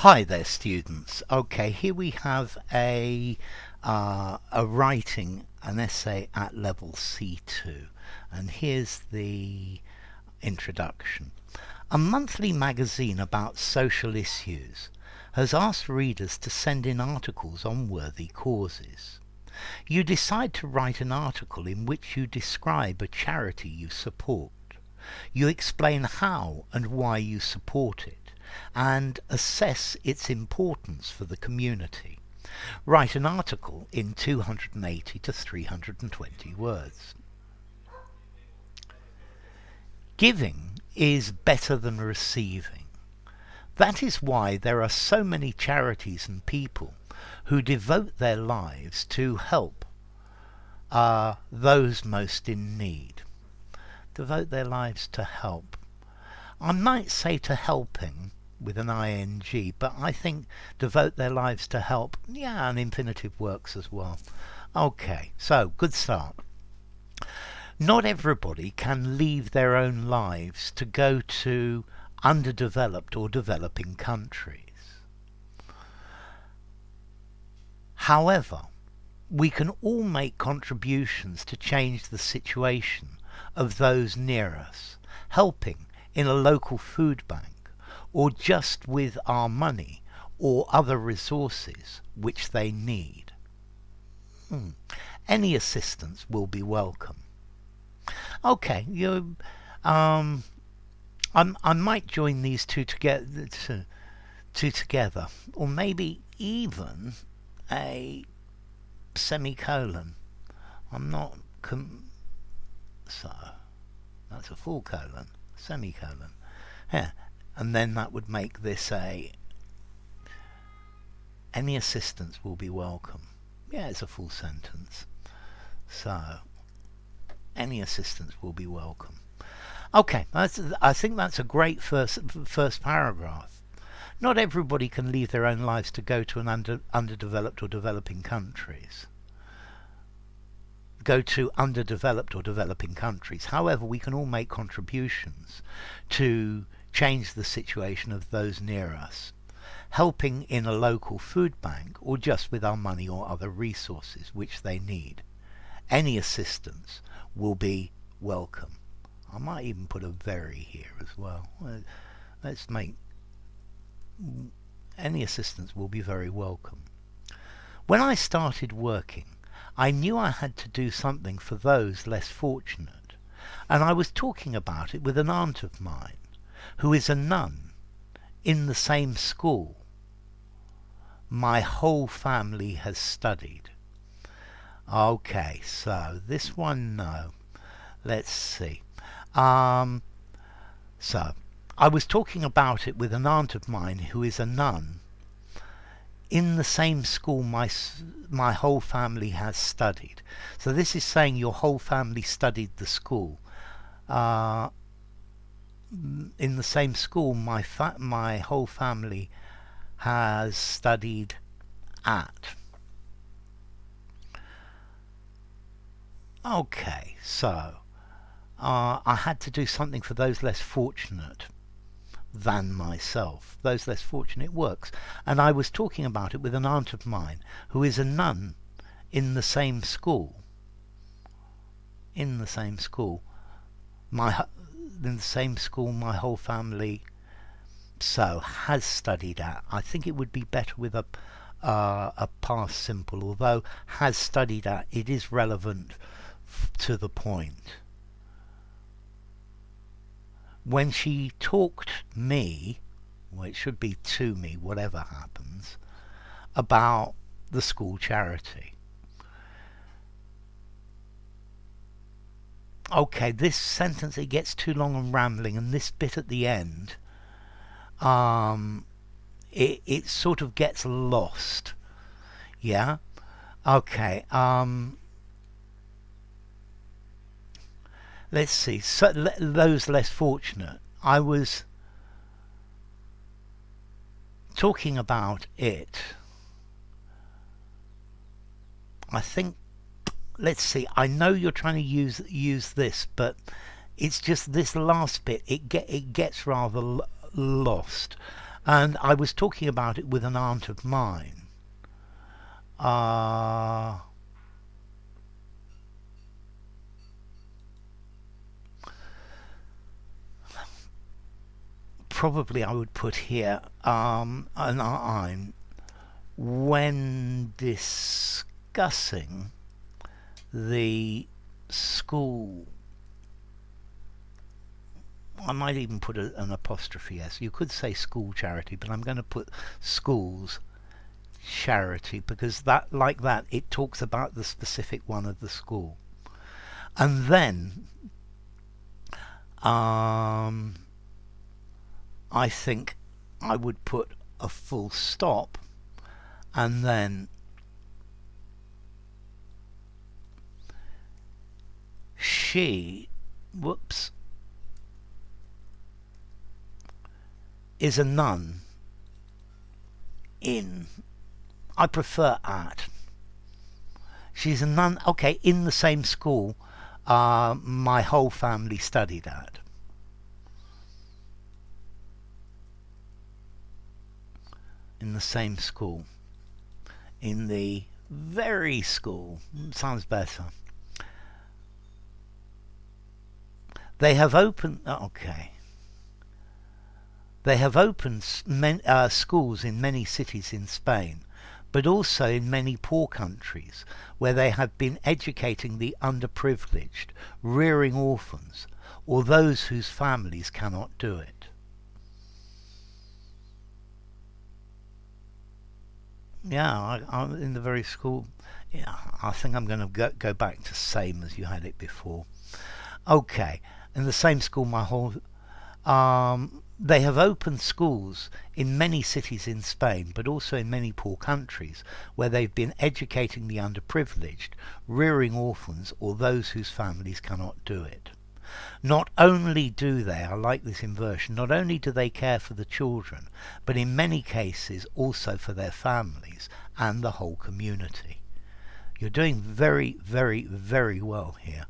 Hi there, students. Okay, here we have a writing an essay at level C2, and here's the introduction. A monthly magazine about social issues has asked readers to send in articles on worthy causes. You decide to write an article in which you describe a charity you support. You explain how and why you support it, and assess its importance for the community. Write an article in 280 to 320 words. Giving is better than receiving. That is why there are so many charities and people who devote their lives to help those most in need. Devote their lives to help. I might say to helping with an ing, but I think devote their lives to help, yeah, an infinitive works as well. Okay, so good start. Not everybody can leave their own lives to go to underdeveloped or developing countries. However, we can all make contributions to change the situation of those near us, helping in a local food bank, or just with our money or other resources which they need. Any assistance will be welcome. Okay, I might join these two together, or maybe even a semicolon. I'm not so that's a full colon, semicolon. Yeah, and then that would make this any assistance will be welcome. Yeah, it's a full sentence. So any assistance will be welcome. Okay, I think that's a great first paragraph. Not everybody can leave their own lives to go to an underdeveloped or developing countries. Go to underdeveloped or developing countries. However, we can all make contributions to change the situation of those near us, helping in a local food bank or just with our money or other resources which they need. Any assistance will be welcome. I might even put a very here as well. Let's make any assistance will be very welcome. When I started working, I knew I had to do something for those less fortunate, and I was talking about it with an aunt of mine, who is a nun in the same school my whole family has studied. Okay, so this one, no. Let's see. So, I was talking about it with an aunt of mine who is a nun in the same school my whole family has studied. So this is saying your whole family studied the school. In the same school my whole family has studied at. Okay, so I had to do something for those less fortunate than myself. Those less fortunate works. And I was talking about it with an aunt of mine who is a nun in the same school. In the same school. In the same school my whole family has studied at. I think it would be better with a past simple, although has studied at, it is relevant to the point. When she talked me, well, it should be to me, whatever happens, about the school charity. Okay, this sentence, it gets too long and rambling, and this bit at the end, it sort of gets lost. Yeah? Okay, let's see. So, those less fortunate. I was talking about it. I think. Let's see. I know you're trying to use this, but it's just this last bit. It gets rather lost. And I was talking about it with an aunt of mine. Uh, Probably I would put here an I'm when discussing the school. I might even put an apostrophe S. You could say school charity, but I'm going to put schools charity because that, like that, it talks about the specific one of the school. And then I think I would put a full stop and then she, whoops, is a nun in, I prefer at. She's a nun, okay, in the same school my whole family studied at. In the same school. In the very school. Sounds better. They have opened, okay. They have opened schools in many cities in Spain, but also in many poor countries where they have been educating the underprivileged, rearing orphans, or those whose families cannot do it. Yeah, I'm in the very school. Yeah, I think I'm going to go back to same as you had it before. Okay, in the same school, my whole they have opened schools in many cities in Spain, but also in many poor countries, where they've been educating the underprivileged, rearing orphans, or those whose families cannot do it. Not only do they, I like this inversion, not only do they care for the children, but in many cases also for their families and the whole community. You're doing very, very, very well here.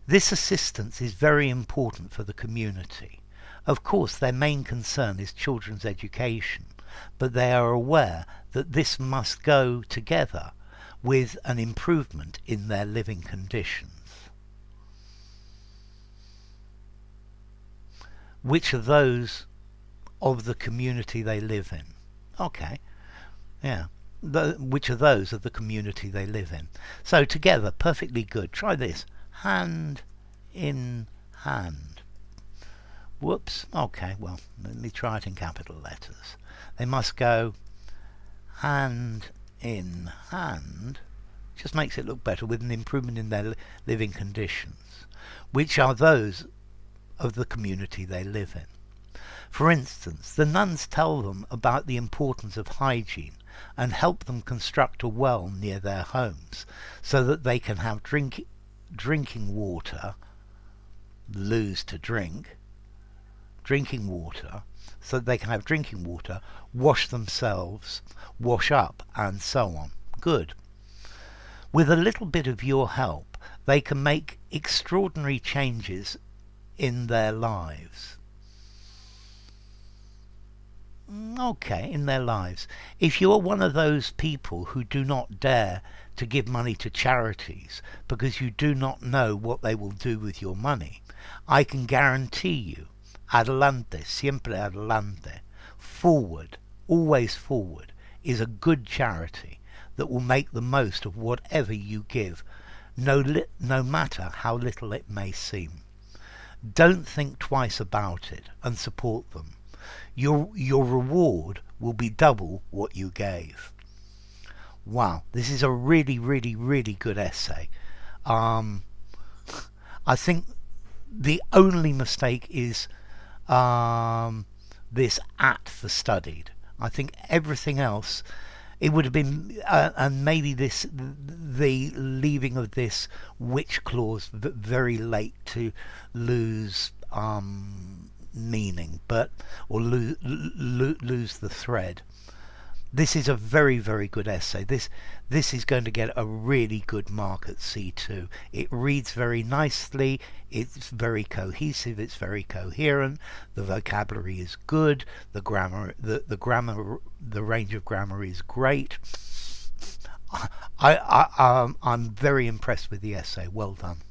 This assistance is very important for the community. Of course, their main concern is children's education, but they are aware that this must go together with an improvement in their living conditions. Which are those of the community they live in? Okay, yeah. Which are those of the community they live in? So together, perfectly good. Try this. Hand in hand. Whoops. Okay, well, let me try it in capital letters. They must go hand in hand. Just makes it look better with an improvement in their living conditions, which are those of the community they live in. For instance, the nuns tell them about the importance of hygiene and help them construct a well near their homes so that they can have drinking water, lose to drink, drinking water, so that they can have drinking water, wash themselves, wash up, and so on. Good. With a little bit of your help, they can make extraordinary changes in their lives. Okay, in their lives. If you're one of those people who do not dare to give money to charities because you do not know what they will do with your money, I can guarantee you, adelante, siempre adelante, forward, always forward, is a good charity that will make the most of whatever you give, no matter how little it may seem. Don't think twice about it and support them. Your reward will be double what you gave. Wow, this is a really, really, really good essay. I think the only mistake is this at for studied. I think everything else, it would have been, and maybe the leaving of this which clause very late to lose meaning, but or lose the thread. This is a very, very good essay. This is going to get a really good mark at C2. It reads very nicely. It's very cohesive. It's very coherent. The vocabulary is good. The range of grammar is great. I'm very impressed with the essay. Well done.